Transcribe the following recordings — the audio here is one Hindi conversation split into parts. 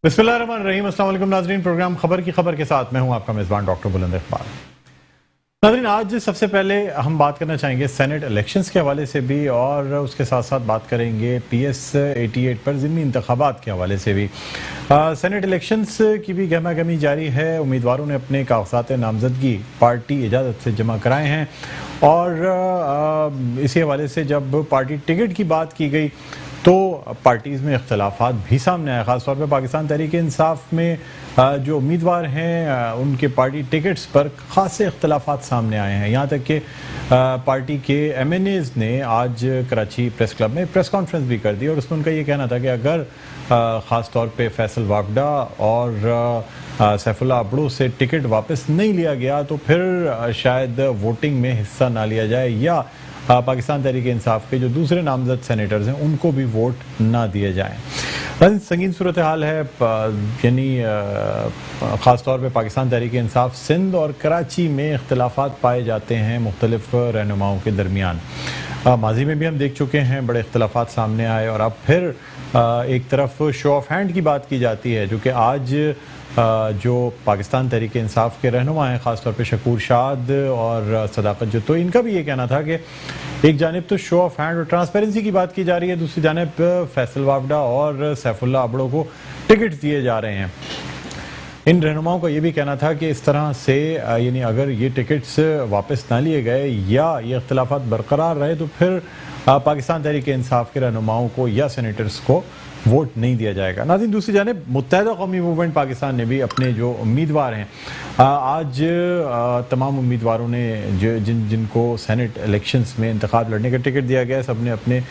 बिस्मिल्लाहिर्रहमानिर्रहीम। अस्सलाम वालेकुम नाज़रीन, प्रोग्राम खबर की खबर के साथ मैं हूं आपका मेज़बान डॉक्टर बुलंद इकबाल। नाज़रीन, आज सबसे पहले हम बात करना चाहेंगे सेनेट इलेक्शंस के हवाले से भी, और उसके साथ साथ बात करेंगे PS 88 पर ज़िमनी इंतखाबात के हवाले से भी। सेनेट इलेक्शंस की भी गहमा गहमी जारी है। उम्मीदवारों ने अपने कागजात नामजदगी पार्टी इजाज़त से जमा कराए हैं, और इसी हवाले से जब पार्टी टिकट की बात की गई तो पार्टीज़ में इख्तलाफात भी सामने आए। ख़ासतौर पर पाकिस्तान तहरीक इंसाफ में जो उम्मीदवार हैं उनके पार्टी टिकट्स पर ख़ासे इख्तलाफात सामने आए हैं। यहाँ तक कि पार्टी के MNAs ने आज कराची प्रेस क्लब में प्रेस कॉन्फ्रेंस भी कर दी, और उसमें उनका ये कहना था कि अगर ख़ास तौर पे फैसल वाकडा और सैफुल्लाह अबड़ू से टिकट वापस नहीं लिया गया तो फिर शायद वोटिंग में हिस्सा ना लिया जाए, या पाकिस्तान तहरीक इंसाफ के जो दूसरे नामजद सेनेटर्स हैं उनको भी वोट ना दिए जाएँ। संगीन सूरत हाल है, यानी ख़ास तौर पे पाकिस्तान तहरीक इंसाफ सिंध और कराची में इख्तलाफात पाए जाते हैं मुख्तलिफ रहनुमाओं के दरमियान। माजी में भी हम देख चुके हैं बड़े इख्तलाफात सामने आए, और अब फिर एक तरफ शो ऑफ हैंड की बात की जाती है, जो कि आज जो पाकिस्तान तहरीक इंसाफ के रहनुमा हैं, ख़ासतौर पे शकूर शाद और सदाकत जत्तो, इनका भी ये कहना था कि एक जानिब तो शो ऑफ हैंड और ट्रांसपेरेंसी की बात की जा रही है, दूसरी जानिब फैसल वाकडा और सैफुल्लाह अबड़ो को टिकट दिए जा रहे हैं। इन रहनुमाओं का ये भी कहना था कि इस तरह से यानी अगर ये टिकट्स वापस ना लिए गए या ये इख्तलाफात बरकरार रहे तो फिर पाकिस्तान तहरीक इंसाफ के रहनुमाओं को या सेनेटर्स को वोट नहीं दिया जाएगा। नाज़रीन, दूसरी जानिब मुत्तहिदा कौमी मूवमेंट पाकिस्तान ने भी अपने जो उम्मीदवार हैं, आज तमाम उम्मीदवारों ने जिनको सेनेट इलेक्शंस में इंतखाब लड़ने का टिकट दिया गया, सब ने अपने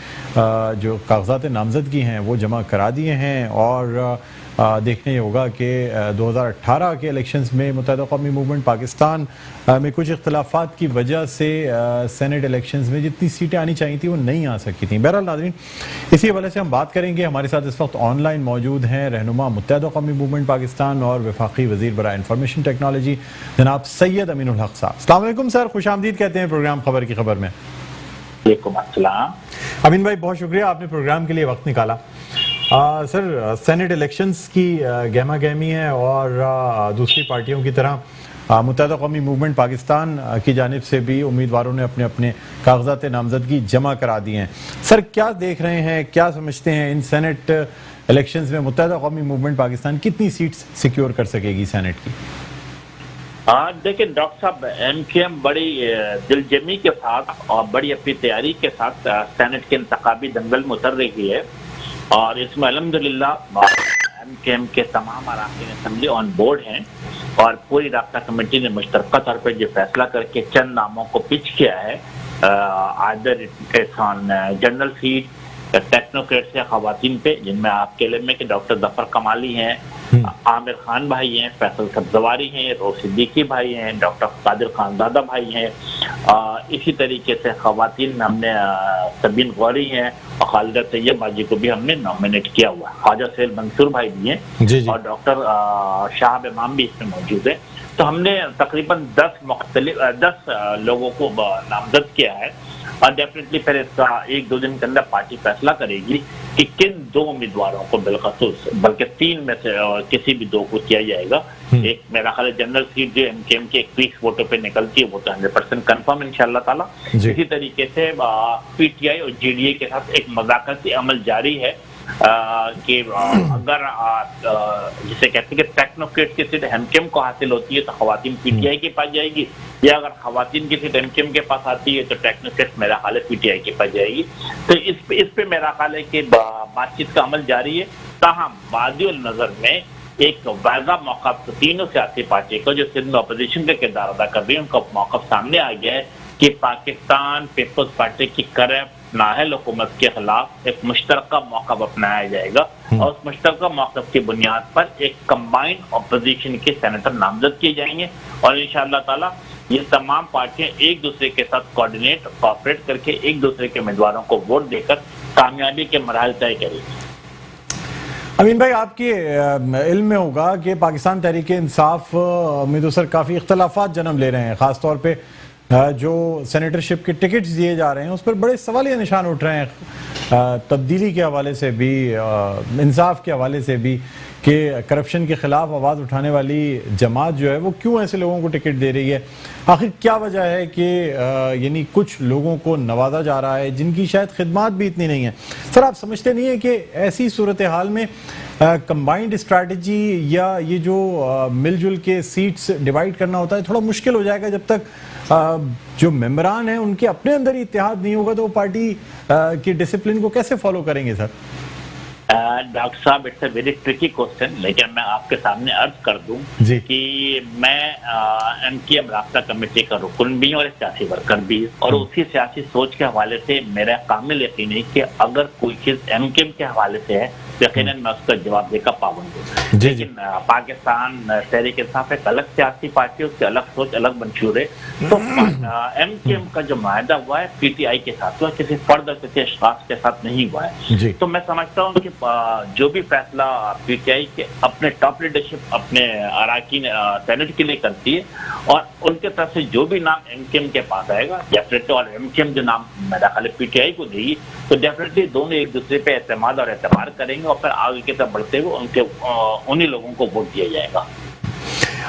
जो कागजात नामजदगी हैं वो जमा करा दिए हैं। और देखने ये होगा कि 2018 के इलेक्शंस में मुत्तहिदा कौमी मूवमेंट पाकिस्तान में कुछ इख्तलाफात की वजह से सेनेट इलेक्शंस में जितनी सीटें आनी चाहिए थी वो नहीं आ सकी थी। बहरहाल नाज़रीन, इसी हवाले से हम बात करेंगे। हमारे साथ इस वक्त ऑनलाइन मौजूद हैं रहनुमा मुत्तहिदा कौमी मूवमेंट पाकिस्तान और वफाकी वज़ीर बराए इंफॉर्मेशन टेक्नोलॉजी जनाब सैयद अमीनुल हक साहब। अस्सलाम वालेकुम सर, खुशामदीद कहते हैं प्रोग्राम खबर की खबर में। अमीन भाई, बहुत शुक्रिया आपने प्रोग्राम के लिए वक्त निकाला। सर, सेनेट इलेक्शंस की गहमा गहमी है, और दूसरी पार्टियों की तरह मुत्तहिदा कौमी मूवमेंट पाकिस्तान की जानिब से भी उम्मीदवारों ने अपने अपने कागजात नामजदगी जमा करा दिए हैं। सर, क्या देख रहे हैं, क्या समझते हैं इन सेनेट इलेक्शंस में मुत्तहिदा कौमी मूवमेंट पाकिस्तान कितनी सीट्स सिक्योर कर सकेगी सेनेट की? देखिए डॉक्टर साहब, MKM बड़ी दिलजमी के साथ और बड़ी अपनी तैयारी के साथ सेनेट के इंतखाबी दंगल में उतर रही है, और इसमें अल्हम्दुलिल्लाह MKM के तमाम अराकीन असेंबली ऑन बोर्ड हैं, और पूरी राब्ता कमेटी ने मुश्तरका तौर पर जो फैसला करके चंद नामों को पिच किया है, आदर it's on general seat, technocrats या खवातीन पे, जिनमें आपके इल्म में कि डॉक्टर जफर कमाली हैं, आमिर खान भाई हैं, फैसल सब्जवारी हैं, रोज सिद्दीकी भाई हैं, डॉक्टर कादिर खानजादा भाई हैं। इसी तरीके से खवातीन में हमने सबीन गौरी हैं और खालिदा तैयबा जी को भी हमने नॉमिनेट किया हुआ है। ख्वाजा सैयद मंसूर भाई भी हैं और डॉक्टर शाहब इमाम भी इसमें मौजूद है। तो हमने तकरीबन 10 लोगों को नामजद किया है, और डेफिनेटली फिर इसका 1-2 दिन के अंदर पार्टी फैसला करेगी कि किन 2 उम्मीदवारों को बिलखसूस, बल्कि 3 में से किसी भी 2 को किया जाएगा। एक मेरा ख्याल है जनरल सीट जो MKM के 21 वोटों पे निकलती है वो तो 100% कन्फर्म इंशाअल्लाह ताला। इसी तरीके से PTI और GDA के साथ एक मज़ाकती अमल जारी है कि अगर जिसे कहते हैं कि टेक्नोक्रेट की सीट MKM को हासिल होती है तो खवातीन PTI के पास जाएगी, या अगर खवातीन की सीट MKM के पास आती है तो टेक्नोक्रेट मेरा ख्याल है PTI के पास जाएगी। तो इस पे मेरा ख्याल है कि बातचीत का अमल जारी है। ताहम वादिउल नजर में एक वाज़ा मौका तीनों सियासी पार्टी को जो सिंध में अपोजिशन का किरदार अदा कर रही है उनका मौका सामने आ गया है कि पाकिस्तान पीपल्स पार्टी की करप्ट नाअहल हुकूमत के खिलाफ एक मुश्तरका मौक़िफ़ अपनाया जाएगा, और उस मुश्तरका मौक़िफ़ की बुनियाद पर एक कंबाइंड अपोजिशन के सेनेटर नामजद किए जाएंगे, और इंशाअल्लाह ताला ये तमाम पार्टियां एक दूसरे के साथ कोऑर्डिनेट करके एक दूसरे के उम्मीदवारों को वोट देकर कामयाबी के मराहल तय करेगी। अमीन भाई, आपके इल्म में होगा कि पाकिस्तान तहरीक इंसाफ में तो सर काफ़ी इख्तलाफात जन्म ले रहे हैं, ख़ासतौर पे जो सेनेटरशिप के टिकट्स दिए जा रहे हैं उस पर बड़े सवालिया निशान उठ रहे हैं, तब्दीली के हवाले से भी, इंसाफ के हवाले से भी, कि करप्शन के खिलाफ आवाज़ उठाने वाली जमात जो है वो क्यों ऐसे लोगों को टिकट दे रही है। आखिर क्या वजह है कि यानी कुछ लोगों को नवाजा जा रहा है जिनकी शायद खिदमत भी इतनी नहीं है। सर, आप समझते नहीं है कि ऐसी सूरत हाल में कंबाइंड स्ट्रैटेजी या ये जो मिलजुल के सीट्स डिवाइड करना होता है थोड़ा मुश्किल हो जाएगा जब तक जो मेंबरान हैं उनके अपने अंदर ही इत्तेहाद नहीं होगा, तो वो पार्टी की डिसिप्लिन को कैसे फॉलो करेंगे सर? डॉक्टर साहब, it's a very tricky question, लेकिन मैं आपके सामने अर्ज कर दूं कि मैं एमकेएम राब्ता कमेटी का रुकन भी और एक सियासी वर्कर भी, और उसी सियासी सोच के हवाले से मेरा कामिल यकीन है कि अगर कोई चीज एमकेएम के हवाले से है यकीनन मैं उसका जवाब देकर पाबंद हूँ। लेकिन पाकिस्तान तहरीक इंसाफ एक अलग सियासी पार्टी, उसकी अलग सोच, अलग मंशूर है। तो एमकेएम का जो मायदा हुआ है पीटीआई के साथ हुआ, किसी फर्द किसी अशखास के साथ नहीं हुआ है। तो मैं समझता हूँ कि जो भी फैसला पीटीआई के अपने टॉप लीडरशिप अपने अराकीन सेनेट के लिए करती है और उनके तरफ से जो भी नाम एमकेएम के पास आएगा डेफिनेटली, और एमकेएम जो नाम मेरा ख्याल पीटीआई को देगी तो डेफिनेटली दोनों एक दूसरे पे एतमाद और एतबार करेंगे और फिर आगे की तरफ बढ़ते हुए उनके उन्हीं लोगों को वोट दिया जाएगा।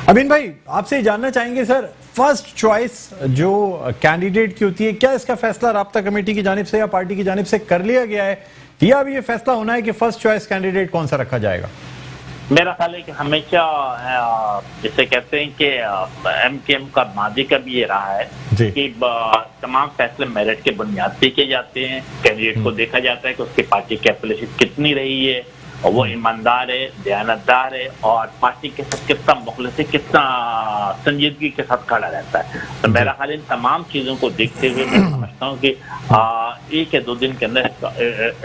अमीन भाई, आपसे जानना चाहेंगे सर, फर्स्ट चॉइस जो कैंडिडेट की होती है, क्या इसका फैसला राब्ता कमेटी की जानिब से या पार्टी की जानिब से कर लिया गया है या अभी ये फैसला होना है कि फर्स्ट चॉइस कैंडिडेट कौन सा रखा जाएगा? मेरा ख्याल है कि हमेशा जिसे कहते हैं कि एमकेएम का मादी का भी ये रहा है कि तमाम फैसले मेरिट के बुनियाद पे किए जाते हैं। कैंडिडेट को देखा जाता है कि उसकी पार्टी की एफिलिएशन कितनी रही है और वो ईमानदार है, दयानतदार है और पार्टी के साथ कितना मुखलिस है, कितना संजीदगी के साथ खड़ा रहता है। तो मेरा ख्याल इन तमाम चीजों को देखते हुए मैं समझता हूँ कि 1 या 2 दिन के अंदर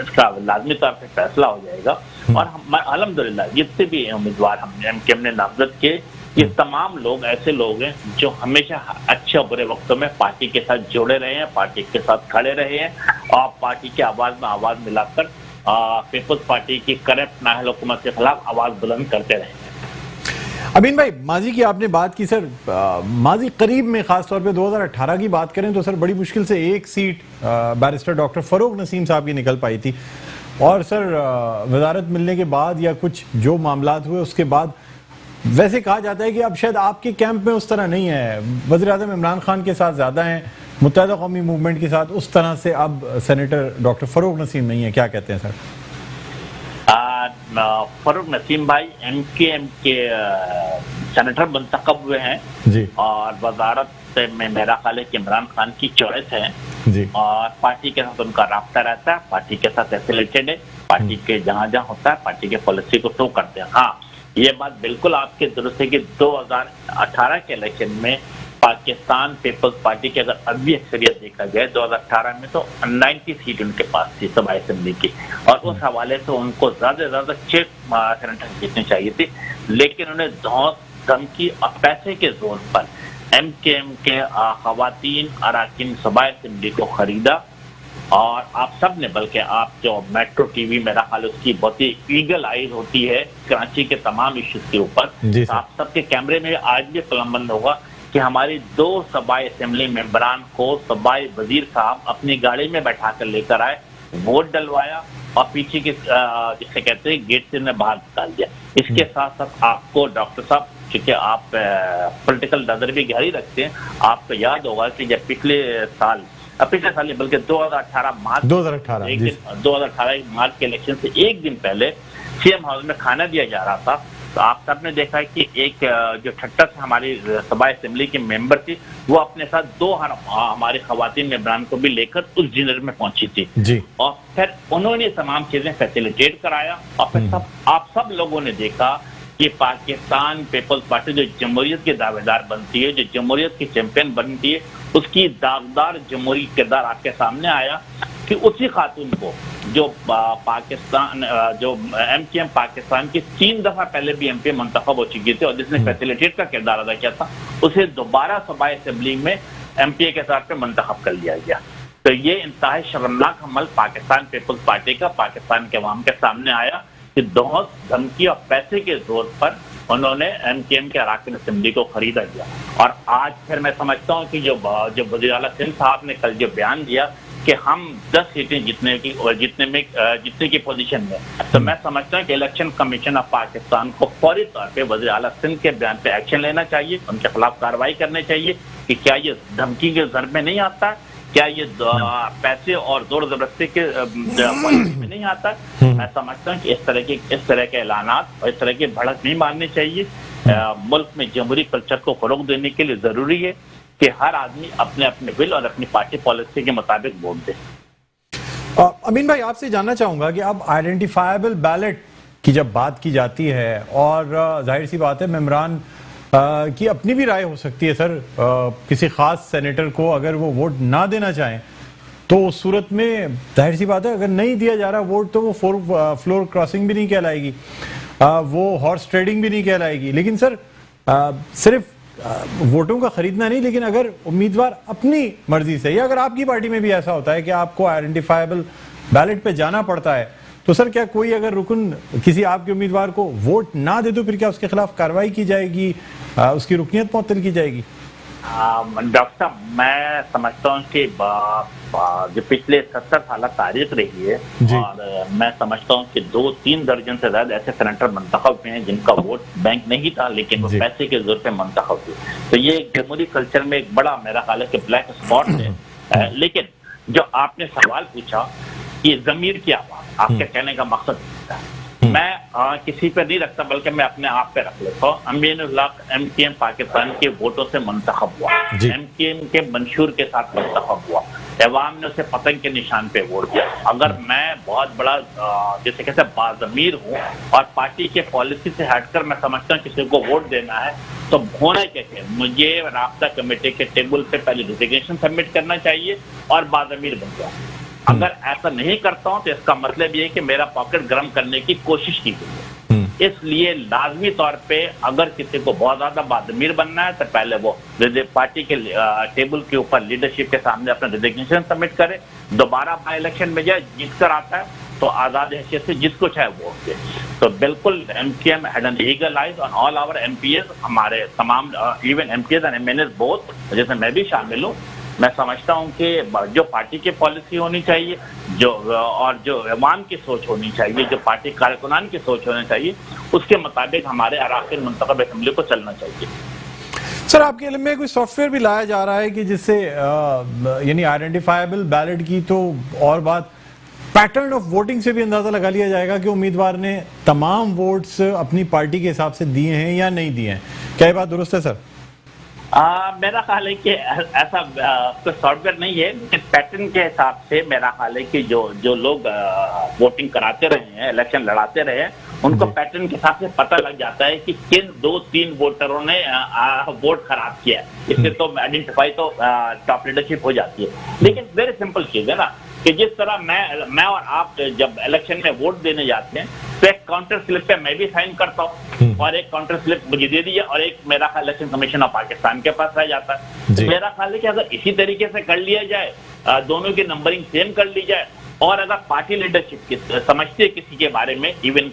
इसका लाजमी तौर पर फैसला हो जाएगा। और अल्हम्दुलिल्लाह जितने भी उम्मीदवार हम एमकेएम ने नामजद किए, ये तमाम लोग ऐसे लोग हैं जो हमेशा अच्छे और बुरे वक्तों में पार्टी के साथ जुड़े रहे हैं, पार्टी के साथ खड़े रहे हैं और पार्टी की आवाज में आवाज मिलाकर पीपल्स पार्टी की करप्ट नाअहल हुकूमत के खिलाफ आवाज बुलंद करते रहे। अमीन भाई, माजी की आपने बात की सर, माजी करीब में खासतौर पे 2018 की बात करें तो सर बड़ी मुश्किल से एक seat barrister doctor Farooq Naseem साहब की निकल पाई थी और सर वजारत मिलने के बाद या कुछ जो मामलात हुए उसके बाद वैसे कहा जाता है कि अब शायद आपके कैंप में उस तरह नहीं है, वज़ीर-ए-आज़म इमरान खान के साथ ज़्यादा हैं, मुत्तहिदा कौमी मूवमेंट के साथ उस तरह से अब सेनेटर डॉक्टर फरूक नसीम नहीं है, क्या कहते हैं सर? फरूक नसीम भाई एमकेएम के सेनेटर मुंतखब हुए हैं जी, और वजारत में मेरा ख्याल है कि इमरान खान की चॉइस है जी, और पार्टी के साथ उनका राब्ता रहता है, पार्टी के साथ एफिलिएटेड है, पार्टी के जहाँ जहाँ होता है पार्टी के पॉलिसी को शो करते हैं। हाँ, ये बात बिल्कुल आपके दुरुस्त है कि 2018 के इलेक्शन में पाकिस्तान पीपल्स पार्टी की अगर अभी अक्सरियत देखा जाए 2018 में तो 90 सीट उनके पास थी सभा असेंबली की, और उस हवाले से उनको ज्यादा से ज्यादा 6 सेनेटर जीतने चाहिए थे, लेकिन उन्हें धमकी और पैसे के जोर पर एमकेएम के खवातीन अराकीन सभा असेंबली को खरीदा। और आप सब ने, बल्कि आप जो मेट्रो टीवी मेरा ख्याल उसकी बहुत ही ईगल आइज होती है कराची के तमाम इश्यूज के ऊपर, आप सबके कैमरे में आज भी कलमबंद होगा कि हमारी 2 सभा असेंबली मेंबरान को सबाई वजीर साहब अपनी गाड़ी में बैठा कर लेकर आए, वोट डलवाया और पीछे के जिसे कहते हैं गेट से उन्हें बाहर निकाल दिया। इसके साथ साथ आपको डॉक्टर साहब, चूंकि आप पॉलिटिकल नजर भी गहरी रखते हैं, आपको याद होगा कि जब पिछले साल बल्कि 2018 मार्च के इलेक्शन से एक दिन पहले सीएम हाउस में खाना दिया जा रहा था, तो आप सबने देखा कि एक जो ठट्टा से हमारी सभा असेंबली की मेंबर थी वो अपने साथ 2 हमारे खवातीन मेंबरान को भी लेकर उस डिनर में पहुंची थी जी, और फिर उन्होंने तमाम चीजें फैसिलिटेट कराया और फिर आप सब लोगों ने देखा कि पाकिस्तान पीपल्स पार्टी जो जमहूरियत के दावेदार बनती है, जो जमहूरियत की चैंपियन बनती है, उसकी दागदार जमहूरी किरदार आपके सामने आया कि उसी खातून को जो पाकिस्तान जो एमकेएम पाकिस्तान की 3 दफा पहले भी एमपी मुंतखब हो चुकी थी और जिसने फैसिलिटेट का किरदार अदा किया था, उसे दोबारा सभा असेंबली में एमपी के तौर पर मुंतखब कर लिया गया। तो ये इंतहाई शर्मनाक अमल पाकिस्तान पीपल्स पार्टी का पाकिस्तान के अवाम के सामने आया कि बहुत धमकी और पैसे के जोर पर उन्होंने एमकेएम के अराकीन असेंबली को खरीदा गया। और आज फिर मैं समझता हूँ कि जो वज़ीर आला सिंध साहब ने कल जो बयान दिया कि हम 10 सीटें जीतने की पोजीशन में, तो मैं समझता हूँ कि इलेक्शन कमीशन ऑफ पाकिस्तान को फौरी तौर पे वज़ीर आला सिंध के बयान पे एक्शन लेना चाहिए, उनके खिलाफ कार्रवाई करनी चाहिए कि क्या ये धमकी के ज़र में नहीं आता, क्या ये पैसे और जोर जबरदस्ती के पॉलिसी में नहीं आता। मैं समझता हूँ कि इस तरह के ऐलानात और इस तरह की भड़क नहीं मारनी चाहिए। मुल्क में जमहूरी कल्चर को फरोग देने के लिए जरूरी है कि हर आदमी अपने अपने विल और अपनी पार्टी पॉलिसी के मुताबिक वोट दे। अमीन भाई, आपसे जानना चाहूंगा कि अब आइडेंटिफाइबल बैलेट की जब बात की जाती है, और जाहिर सी बात है मेंबरान की अपनी भी राय हो सकती है सर, किसी खास सेनेटर को अगर वो वोट ना देना चाहें तो उस सूरत में जाहिर सी बात है अगर नहीं दिया जा रहा वोट तो वो फ्लोर क्रॉसिंग भी नहीं कहलाएगी, वो हॉर्स ट्रेडिंग भी नहीं कहलाएगी। लेकिन सर सिर्फ वोटों का खरीदना नहीं, लेकिन अगर उम्मीदवार अपनी मर्जी से, या अगर आपकी पार्टी में भी ऐसा होता है कि आपको आइडेंटिफाइबल बैलेट पे जाना पड़ता है, तो सर क्या कोई अगर रुकन किसी आपके उम्मीदवार को वोट ना दे तो फिर क्या उसके खिलाफ कार्रवाई की जाएगी, उसकी रुकनियत मुअत्तल की जाएगी? डॉक्टर साहब, मैं समझता हूँ कि जो पिछले 70 साल तारीख रही है, और मैं समझता हूँ कि 2-3 दर्जन से ज्यादा ऐसे सेनेटर मंतखब हुए हैं जिनका वोट बैंक नहीं था, लेकिन वो पैसे के जोर पे मंतखब हुए। तो ये जमहूरी कल्चर में एक बड़ा मेरा ख्याल है कि ब्लैक स्पॉट है। लेकिन जो आपने सवाल पूछा कि जमीर की आवाज, आपके कहने का मकसद था, मैं किसी पे नहीं रखता बल्कि मैं अपने आप पे रख लेता हूँ। अमीनुल हक MKM पाकिस्तान के वोटों से मंतखब हुआ, MKM के मंशूर के साथ मंतखब हुआ, अवाम ने उसे पतंग के निशान पे वोट दिया। अगर मैं बहुत बड़ा जैसे कहते बाज़मीर हूँ और पार्टी के पॉलिसी से हटकर मैं समझता हूँ किसी को वोट देना है, तो होना कैसे, मुझे राब्ता कमेटी के टेबल पे पहले रिजिग्नेशन सबमिट करना चाहिए और बाज़मीर बन जाए। अगर ऐसा नहीं करता हूं तो इसका मतलब ये है कि मेरा पॉकेट गर्म करने की कोशिश की गई है। इसलिए लाजमी तौर पे अगर किसी को बहुत ज्यादा बादमीर बनना है तो पहले वो पार्टी के टेबल के ऊपर लीडरशिप के सामने अपना रिजिग्नेशन सबमिट करे, दोबारा बाई इलेक्शन में जाए, जीत कर आता है तो आजाद हैसियत से जिसको चाहे वोट दे। तो बिल्कुल MKM had an eagle eyes on all our MPs, हमारे तमाम even MPs and MNs both, जैसे मैं भी शामिल हूँ। मैं समझता हूं कि जो पार्टी की पॉलिसी होनी चाहिए, जो अवाम की सोच होनी चाहिए, जो पार्टी कारकुनान की सोच होनी चाहिए, उसके मुताबिक हमारे अराकीन मुंतखब असेंबली को चलना चाहिए। सर, आपके इल्म में कोई सॉफ्टवेयर भी लाया जा रहा है कि जिससे यानी आइडेंटिफाइबल बैलेट की तो और बात, पैटर्न ऑफ वोटिंग से भी अंदाजा लगा लिया जाएगा कि उम्मीदवार ने तमाम वोट्स अपनी पार्टी के हिसाब से दिए हैं या नहीं दिए हैं? क्या ये बात दुरुस्त है सर? मेरा ख्याल है कि ऐसा कोई सॉफ्टवेयर नहीं है, लेकिन पैटर्न के हिसाब से मेरा ख्याल है कि जो लोग वोटिंग कराते रहे हैं, इलेक्शन लड़ाते रहे हैं, उनको पैटर्न के हिसाब से पता लग जाता है कि किन 2-3 वोटरों ने वोट खराब किया है। इससे तो आइडेंटिफाई तो टॉप लीडरशिप हो जाती है। लेकिन वेरी सिंपल चीज है ना कि जिस तरह मैं और आप जब इलेक्शन में वोट देने जाते हैं तो एक काउंटर स्लिप पे मैं भी साइन करता हूँ और एक काउंटर स्लिप मुझे दे दिया और एक मेरा ख्याल इलेक्शन कमीशन ऑफ पाकिस्तान के पास रह जाता है। मेरा ख्याल है कि अगर इसी तरीके से कर लिया जाए, दोनों की नंबरिंग सेम कर ली जाए, और अगर पार्टी लीडरशिप समझती है किसी के बारे में, इवन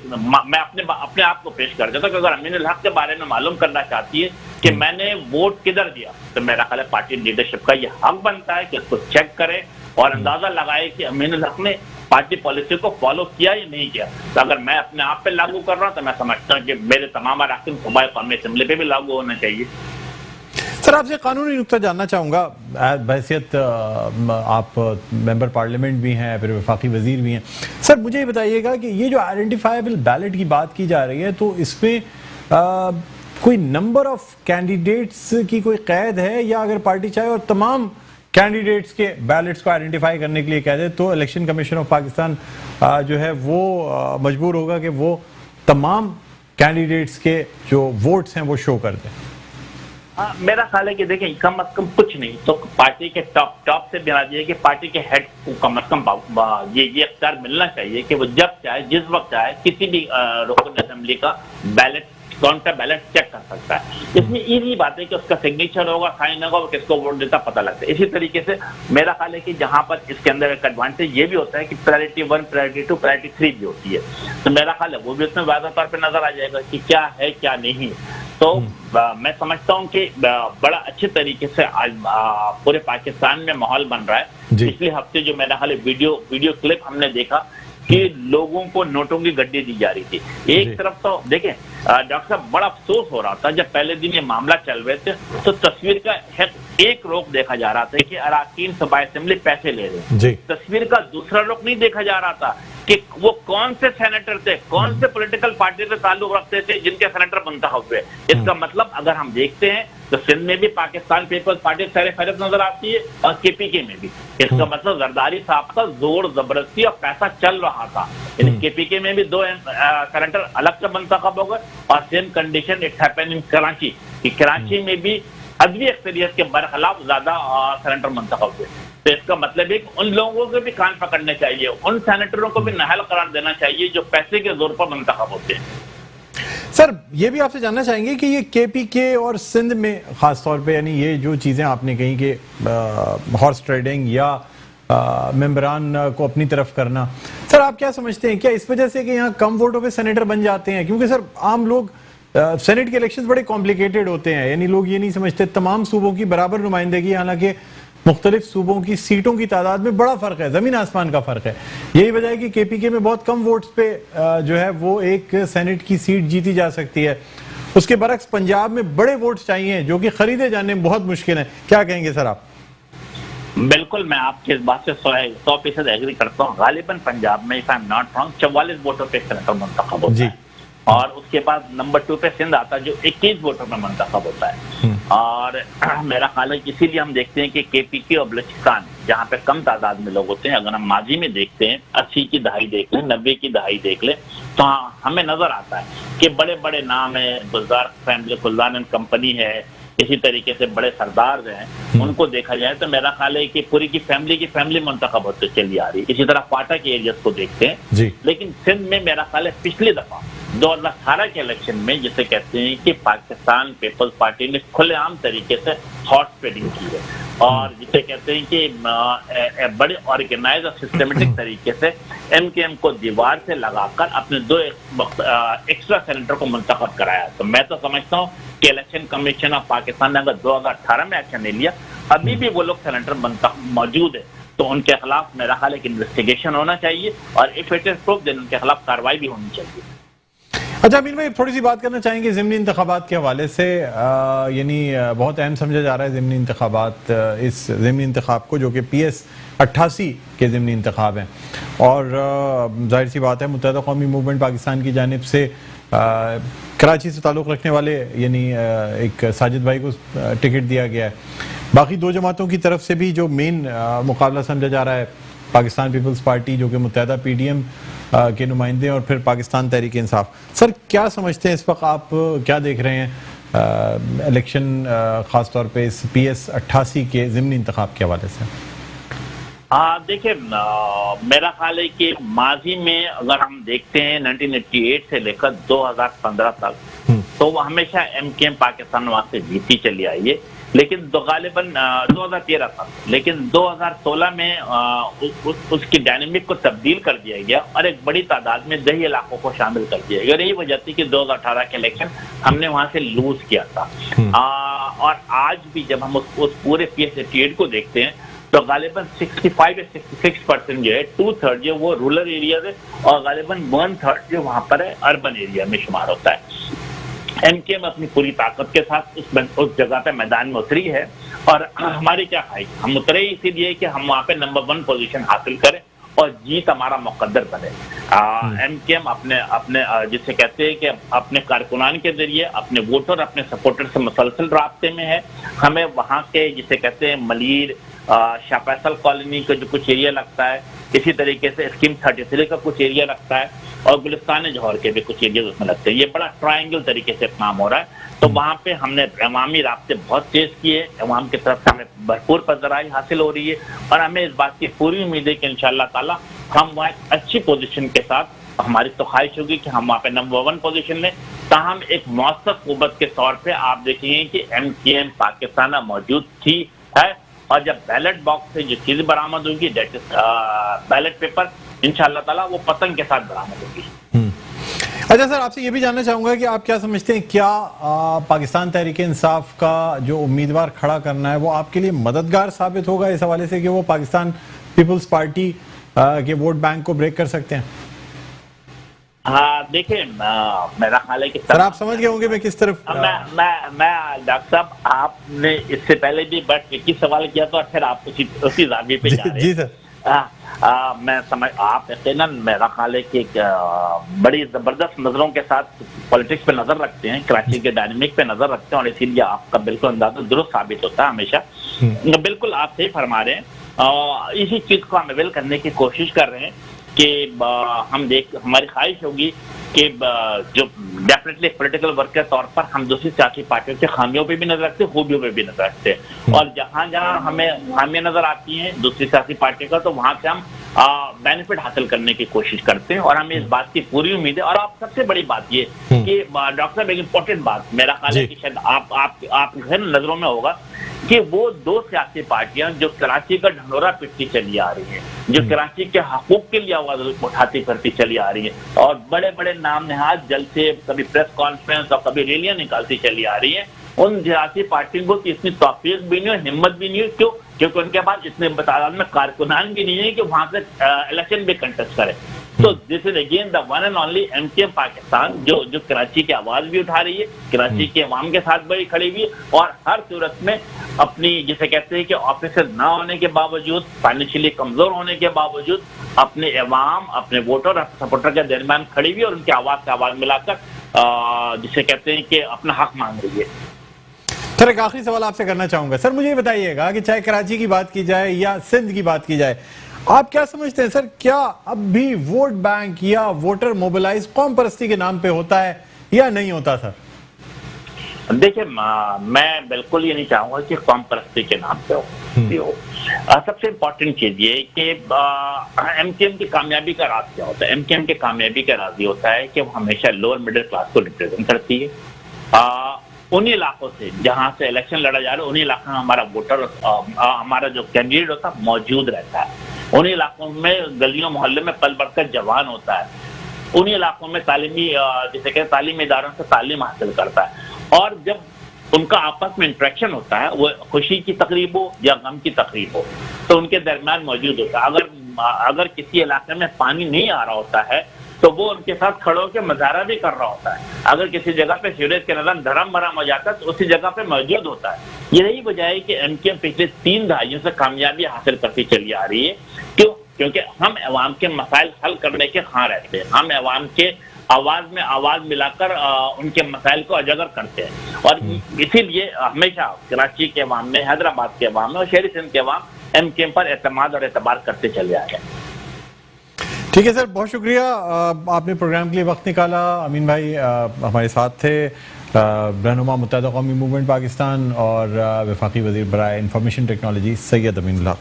मैं अपने आप को पेश कर देता हूँ कि अगर अमीनुल हक के बारे में मालूम करना चाहती है कि मैंने वोट किधर दिया, तो मेरा ख्याल है पार्टी लीडरशिप का ये हक बनता है कि उसको चेक करे और अंदाजा लगाए कि अमीनुल हक ने पार्टी पॉलिसी को फॉलो किया या नहीं किया। तो अगर मैं अपने आप पे लागू कर रहा हूं तो मैं समझता हूं कि मेरे तमाम अराकीन सूबाई कौमी असेंबली पे भी लागू होना चाहिए। सर, आपसे कानूनी नुक्ता जानना चाहूंगा, बहैसियत आप मेंबर पार्लियामेंट भी हैं, फिर वफाकी वजीर भी हैं। सर, मुझे ये बताइएगा कि ये जो आइडेंटिफाइबल बैलेट की बात की जा रही है, तो इसमें कोई नंबर ऑफ कैंडिडेट्स की कोई कैद है, या अगर पार्टी चाहे और तमाम कैंडिडेट्स के बैलेट्स को आइडेंटिफाई करने के लिए कह दे तो इलेक्शन कमीशन ऑफ पाकिस्तान जो है वो मजबूर होगा कि वो तमाम कैंडिडेट्स के जो वोट्स हैं वो शो कर दे? मेरा ख्याल है कि देखिए, कम अज कम कुछ नहीं तो पार्टी के टॉप से बना दिया कि पार्टी के हेड को कम अज कम ये इख्तियार मिलना चाहिए कि वो जब चाहे, जिस वक्त चाहे, किसी भी रुकन असेंबली का बैलेट, काउंटर बैलेट चेक कर सकता है। इसमें इजी बात है कि उसका सिग्नेचर होगा, साइन होगा, वो किसको वोट देता पता लगता है। इसी तरीके से मेरा ख्याल है कि जहां पर इसके अंदर एक एडवांटेज ये भी होता है कि प्रायोरिटी 1, प्रायोरिटी 2, प्रायोरिटी 3 भी होती है, तो मेरा ख्याल है वो भी उसमें वाज़ेह तौर पर नजर आ जाएगा कि क्या है क्या नहीं। तो मैं समझता हूँ कि बड़ा अच्छे तरीके से आज पूरे पाकिस्तान में माहौल बन रहा है। पिछले हफ्ते जो मेरा हाल वीडियो क्लिप हमने देखा कि लोगों को नोटों की गड्डी दी जा रही थी। एक तरफ तो देखें डॉक्टर साहब, बड़ा अफसोस हो रहा था जब पहले दिन ये मामला चल रहे थे, तो तस्वीर का एक रुख देखा जा रहा था कि अराकीन सभा असेंबली पैसे ले रहे हैं। तस्वीर का दूसरा रुख नहीं देखा जा रहा था कि वो कौन से सेनेटर थे, कौन से पॉलिटिकल पार्टी से ताल्लुक रखते थे जिनके सेनेटर मुंतखब हुए। इसका मतलब अगर हम देखते हैं तो सिंध में भी पाकिस्तान पीपल्स पार्टी सर फहरिस्त नजर आती है और केपीके में भी। इसका मतलब जरदारी साहब का जोर जबरदस्ती और पैसा चल रहा था। केपीके में भी 2 सेनेटर अलग से मुंतखब हो गए और सेम कंडीशन इट्स हैपेन इन कराची कि कराची में भी अदवी अक्सरियत के बरखिलाफ ज्यादा सेनेटर मुंतखब हुए। तो इसका मतलब है कि उन लोगों को भी कान पकड़ने चाहिए, उन सेनेटरों को भी नाअहल करार देना चाहिए जो पैसे के जोर पर मुंतखब होते हैं। सर, ये भी आपसे जानना चाहेंगे कि ये केपीके और सिंध में खास तौर पे, यानी ये जो चीज़ें आपने कही कि हॉर्स ट्रेडिंग या मेंबरान को अपनी तरफ करना, सर आप क्या समझते हैं, क्या इस वजह से कि यहाँ कम वोटों पे सेनेटर बन जाते हैं? क्योंकि सर आम लोग सेनेट के इलेक्शंस बड़े कॉम्प्लिकेटेड होते हैं, यानी लोग ये नहीं समझते तमाम सूबों की बराबर नुमाइंदगी, हालांकि मुख्तलिफ सूबों की सीटों की तादाद में बड़ा फर्क है, जमीन आसमान का फर्क है। यही वजह है कि केपीके में बहुत कम वोट्स पे जो है वो एक सेनेट की सीट जीती जा सकती है। उसके बरक्स पंजाब में बड़े वोट्स चाहिए जो कि खरीदे जाने में बहुत मुश्किल है। क्या कहेंगे सर आप? बिल्कुल, मैं आपकी इस बात से 100% एग्री करता हूँ। गालिबन पंजाब में if I am not wrong 44 वोटों पे सेनेटर मुंतखब होता है और उसके बाद नंबर 2 पे सिंध आता है जो 21 वोटों में मुंतखब होता है। और मेरा ख्याल है कि इसीलिए हम देखते हैं कि केपीके और बलूचिस्तान जहाँ पे कम तादाद में लोग होते हैं, अगर हम माजी में देखते हैं 80 की दहाई देख लें, 90 की दहाई देख लें, तो हमें नजर आता है कि बड़े बड़े नाम है, गुलजार फैमिली, गुलजार एंड कंपनी है, इसी तरीके से बड़े सरदार हैं, उनको देखा जाए तो मेरा ख्याल है कि पूरी की फैमिली मुंतखब होते चली आ रही है। इसी तरह पाटा के एरियाज को देखते हैं। लेकिन सिंध में मेरा ख्याल है पिछली दफा 2018 के इलेक्शन में जिसे कहते हैं कि पाकिस्तान पीपल्स पार्टी ने खुलेआम तरीके से हॉर्स ट्रेडिंग की है और जिसे कहते हैं कि बड़े ऑर्गेनाइज और सिस्टमेटिक तरीके से एमकेएम को दीवार से लगाकर अपने 2 एक्स्ट्रा सेनेटर को मुंतखब कराया। तो मैं तो समझता हूँ कि इलेक्शन कमीशन ऑफ पाकिस्तान ने अगर 2018 में एक्शन नहीं लिया, अभी भी वो लोग सेनेटर मौजूद है, तो उनके खिलाफ मेरा ख्याल है कि इन्वेस्टिगेशन होना चाहिए और if it is proof then उनके खिलाफ कार्रवाई भी होनी चाहिए। अच्छा अमीन भाई, थोड़ी सी बात करना चाहेंगे ज़िमनी इंतखाबात के हवाले से। यानी बहुत अहम समझा जा रहा है ज़िमनी इंतखाबात, इस ज़िमनी इंतखाब को जो कि PS 88 के ज़िमनी इंतखाब हैं और जाहिर सी बात है मुत्तहिदा कौमी मूवमेंट पाकिस्तान की जानिब से कराची से ताल्लुक़ रखने वाले यानी एक साजिद भाई को टिकट दिया गया है। बाकी 2 जमातों की तरफ से भी जो मेन मुकाबला समझा जा रहा है, पाकिस्तान पीपल्स पार्टी जो कि मुत्तहिदा PDM के नुमाइंदे और फिर पाकिस्तान तहरीक इंसाफ। सर क्या समझते हैं इस वक्त, आप क्या देख रहे हैं इलेक्शन ख़ास तौर पे इस PS 88 के ज़िमनी इंतखाब के हवाले से? देखिए, मेरा ख्याल है कि माजी में अगर हम देखते हैं 1988 से लेकर 2015 तक तो वो हमेशा MKM पाकिस्तान वहां से जीती चली आई है, लेकिन गालिबन 2013 तक, लेकिन 2016 में उसकी डायनेमिक को तब्दील कर दिया गया और एक बड़ी तादाद में दही इलाकों को शामिल कर दिया गया और यही वजह थी कि 2018 के इलेक्शन हमने वहां से लूज किया था। और आज भी जब हम उस पूरे PS 88 को देखते हैं तो गालिबन 65 या 66% जो है, 2/3 जो वो रूरल एरिया है और गालिबन 1/3 जो वहां पर है अर्बन एरिया में शुमार होता है। MKM अपनी पूरी ताकत के साथ उस जगह पे मैदान में उतरी है और हमारी क्या खाई, हम उतरे इसीलिए कि हम वहां पे नंबर 1 पोजीशन हासिल करें और जीत हमारा मुकद्दर बने। MKM अपने जिसे कहते हैं कि अपने कारकुनान के जरिए अपने वोटर अपने सपोर्टर से मुसलसल रास्ते में है। हमें वहाँ के जिसे कहते हैं मलीर, शाह फैसल कॉलोनी का जो कुछ एरिया लगता है, इसी तरीके से स्कीम 33 का कुछ एरिया लगता है और गुलिस्तान जौहर के भी कुछ एरिया उसमें लगते हैं। ये बड़ा ट्रायंगल तरीके से काम हो रहा है। तो वहाँ पे हमने अवामी रास्ते बहुत तेज किए, अवाम की तरफ से हमें भरपूर पजराई हासिल हो रही है और हमें इस बात की पूरी उम्मीद है कि इंशाअल्लाह ताला हम वहाँ अच्छी पोजीशन के साथ, हमारी तो ख्वाहिश होगी कि हम वहाँ पे नंबर 1 पोजीशन में, ताहम एक मौसर कुव्वत के तौर पे आप देखेंगे कि MKM पाकिस्तान मौजूद थी है और जब बैलेट बॉक्स से जो चीज़ बरामद होगी दैट इज बैलेट पेपर, इंशाअल्लाह ताला वो पतंग के साथ बरामद होगी। अच्छा सर, आपसे ये भी जानना चाहूंगा कि आप क्या समझते हैं, क्या पाकिस्तान तहरीक इंसाफ का जो उम्मीदवार खड़ा करना है वो आपके लिए मददगार साबित होगा इस हवाले से कि वो पाकिस्तान पीपल्स पार्टी के वोट बैंक को ब्रेक कर सकते हैं? हाँ देखिए, मेरा ख्याल है कि सर आप समझ गए होंगे मैं किस तरफ मैं डॉक्टर साहब, आपने इससे पहले भी बट एक ही सवाल किया तो फिर आप उसी जाविये पे जा रहे हैं। जी सर। मैं समझ, आप यकीनन मेरा ख्याल है कि बड़ी जबरदस्त नजरों के साथ पॉलिटिक्स पे नजर रखते हैं, कराची के डायनेमिक पे नजर रखते हैं, और इसीलिए आपका बिल्कुल अंदाजा दुरुस्त साबित होता है हमेशा। बिल्कुल आप सही फरमा रहे हैं, इसी चीज को हम अवेल करने की कोशिश कर रहे हैं कि हमारी ख्वाहिश होगी कि जो डेफिनेटली पॉलिटिकल वर्क के तौर पर हम दूसरी सियासी पार्टियों के खामियों पे भी नजर रखते हैं, खूबियों पे भी नजर रखते हैं, और जहां जहां हमें खामियां नजर आती हैं दूसरी सियासी पार्टी का, तो वहां से हम बेनिफिट हासिल करने की कोशिश करते हैं, और हमें इस बात की पूरी उम्मीद है। और आप सबसे बड़ी बात ये कि डॉक्टर साहब, एक इम्पोर्टेंट बात मेरा ख्याल है कि शायद आप नजरों में होगा कि वो दो सियासी पार्टियां जो कराची का ढंढोरा पिटती चली आ रही हैं, जो कराची के हकूक के लिए आवाज उठाती करती चली आ रही है, और बड़े बड़े नाम नहाद जलसे, कभी प्रेस कॉन्फ्रेंस और कभी रैलियां निकालती चली आ रही है, उन सियासी पार्टियों को इतनी तौफीक भी नहीं है, हिम्मत भी नहीं है। क्यों? क्योंकि उनके पास इतने तादाद में कारकुनान भी नहीं है कि वहां से इलेक्शन भी कंटेस्ट करे। तो this is again the one and only MKM Pakistan, जो कराची की आवाज भी उठा रही है, कराची के अवाम के साथ बड़ी खड़ी हुई है, और हर सूरत में अपनी, जिसे कहते हैं कि ऑफिसर ना होने के बावजूद, फाइनेंशियली कमजोर होने के बावजूद, अपने अवाम, अपने वोटर और सपोर्टर के दरमियान खड़ी हुई और उनकी आवाज से आवाज मिलाकर जिसे कहते हैं कि अपना हक मांग रही है। सर एक आखिरी सवाल आपसे करना चाहूंगा। सर मुझे ये बताइएगा कि चाहे कराची की बात की जाए या सिंध की बात की जाए, आप क्या समझते हैं सर, क्या अब भी वोट बैंक या वोटर मोबिलाइज कौम परस्ती के नाम पे होता है या नहीं होता? सर देखिए, मैं बिल्कुल ये नहीं चाहूंगा कि कौम परस्ती के नाम पे हो। सबसे इम्पोर्टेंट चीज ये कि एमकेएम की कामयाबी का राज क्या होता है? एमकेएम की कामयाबी का राज ये होता है कि वो हमेशा लोअर मिडिल क्लास को रिप्रेजेंट करती है। उन्हीं इलाकों से जहां से इलेक्शन लड़ा जा रहा है, उन्हीं इलाकों में हमारा वोटर, हमारा जो कैंडिडेट होता है मौजूद रहता है। उन्हीं इलाकों में गलियों मोहल्ले में पल बढ़कर जवान होता है। उन्हीं इलाकों में तालीमी, जैसे कि तालीमी इदारों से तालीम हासिल करता है, और जब उनका आपस में इंटरेक्शन होता है, वो खुशी की तकरीब हो या गम की तकरीब हो, तो उनके दरमियान मौजूद होता है। अगर किसी इलाके में पानी नहीं आ रहा होता है तो वो उनके साथ खड़े होकर मुजाहरा भी कर रहा होता है। अगर किसी जगह पे सीवरेज के निज़ाम धर्म भरम हो जाता है तो उसी जगह पे मौजूद होता है। यही वजह है कि एमकेएम पिछले 3 दहाइयों से कामयाबी हासिल करती चली आ रही है। क्यों? क्योंकि हम अवाम के मसाइल हल करने के ख़्वाह रहते हैं, हम अवाम के आवाज में आवाज मिलाकर उनके मसाइल को उजागर करते हैं, और इसीलिए हमेशा कराची के अवाम में, हैदराबाद के अवाम में और शहरी सिंध के अवाम एमकेएम पर एतमाद और एतबार करते चले आए हैं। ठीक है सर, बहुत शुक्रिया, आपने प्रोग्राम के लिए वक्त निकाला। अमीन भाई हमारे साथ थे, रहनुमा मुत्तहिदा कौमी मूवमेंट पाकिस्तान, और वफाकी वज़ीर बराए इंफॉर्मेशन टेक्नोलॉजी सैयद अमीनुल्लाह।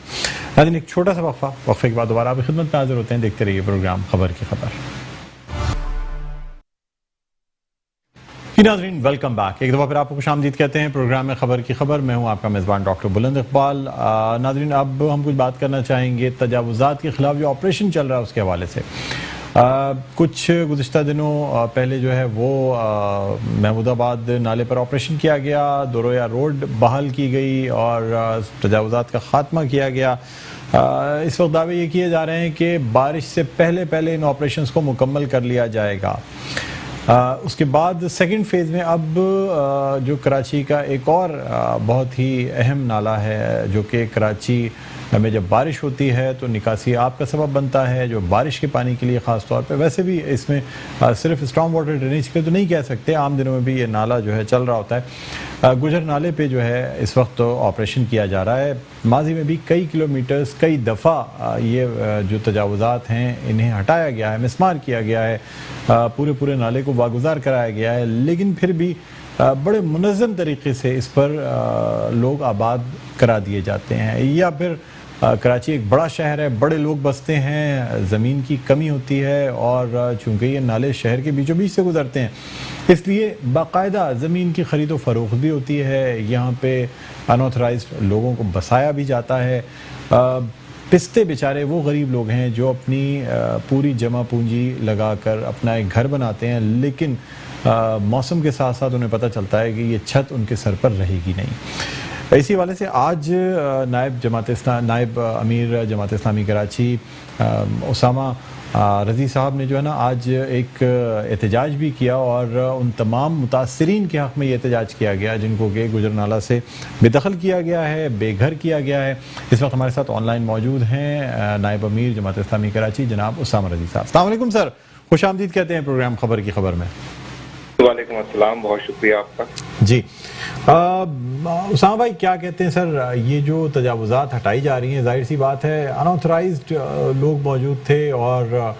नाज़रीन एक छोटा सा वक्फे के बाद दोबारा आपकी खिदमत में हाजिर होते हैं। देखते रहिए प्रोग्राम खबर की खबर। नाज़रीन वेलकम बैक, एक दफ़ा फिर आपको खुशामदीद कहते हैं प्रोग्राम में खबर की खबर। मैं हूं आपका मेज़बान डॉक्टर बुलंद इकबाल। नाज़रीन अब हम कुछ बात करना चाहेंगे तजावुज़ात के ख़िलाफ़ जो ऑपरेशन चल रहा है उसके हवाले से। कुछ गुज़िश्ता दिनों पहले जो है वो महमूदाबाद नाले पर ऑपरेशन किया गया, दोरोया रोड बहाल की गई और तजावुज़ात का ख़ात्मा किया गया। इस वक्त दावे ये किए जा रहे हैं कि बारिश से पहले पहले इन ऑपरेशंस को मुकम्मल कर लिया जाएगा। उसके बाद सेकंड फेज़ में अब जो कराची का एक और बहुत ही अहम नाला है, जो कि कराची में जब बारिश होती है तो निकासी आप का सबब बनता है, जो बारिश के पानी के लिए ख़ास तौर पे। वैसे भी इसमें सिर्फ स्टॉर्म वाटर ड्रेनेज के तो नहीं कह सकते, आम दिनों में भी ये नाला जो है चल रहा होता है। गुजर नाले पे जो है इस वक्त तो ऑपरेशन किया जा रहा है। माजी में भी कई किलोमीटर्स, कई दफ़ा ये जो तजावुज़ात हैं इन्हें हटाया गया है, मिसमार किया गया है, पूरे नाले को वागुजार कराया गया है, लेकिन फिर भी बड़े मुनज़्ज़म तरीक़े से इस पर लोग आबाद करा दिए जाते हैं। या फिर कराची एक बड़ा शहर है, बड़े लोग बसते हैं, ज़मीन की कमी होती है, और चूँकि ये नाले शहर के बीचों बीच से गुजरते हैं इसलिए बाकायदा ज़मीन की ख़रीदो फ़रोख्त भी होती है। यहाँ पे अनऑथराइज्ड लोगों को बसाया भी जाता है। पिस्ते बेचारे वो गरीब लोग हैं जो अपनी पूरी जमा पूंजी लगाकर अपना एक घर बनाते हैं, लेकिन मौसम के साथ साथ उन्हें पता चलता है कि ये छत उनके सर पर रहेगी नहीं। इसी वाले से आज नायब अमीर जमात इस्लामी कराची उसामा रज़ी साहब ने जो है ना आज एक एहतजाज भी किया और उन तमाम मुतासरीन के हक़ में ये एहतजाज किया गया जिनको कि गुजरनाला से बेदखल किया गया है, बेघर किया गया है। इस वक्त हमारे साथ ऑनलाइन मौजूद हैं नायब अमीर जमात इस्लामी कराची जनाब उसामा रज़ी साहब। अस्सलाम वालेकुम सर, खुश आमदीद कहते हैं प्रोग्राम खबर की खबर में। वालेकुम अस्सलाम, बहुत शुक्रिया आपका जी। उसामा भाई क्या कहते हैं सर, ये जो तजावुज़ात हटाई जा रही हैं, जाहिर सी बात है अनऑथराइज्ड लोग मौजूद थे और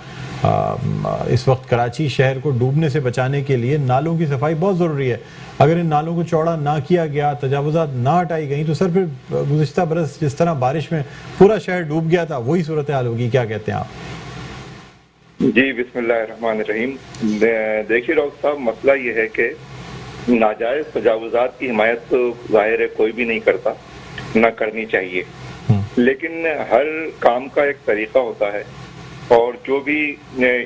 इस वक्त कराची शहर को डूबने से बचाने के लिए नालों की सफाई बहुत ज़रूरी है। अगर इन नालों को चौड़ा ना किया गया, तजावुज़ात ना हटाई गई तो सर फिर गुज़िश्ता बरस जिस तरह बारिश में पूरा शहर डूब गया था वही सूरत हाल होगी। क्या कहते हैं आप? जी, बिस्मिल्लाहिर्रहमानिर्रहीम। देखिए डॉक्टर साहब, मसला ये है कि नाजायज तजावुज़ात की हिमायत तो जाहिर है कोई भी नहीं करता, ना करनी चाहिए, लेकिन हर काम का एक तरीका होता है और जो भी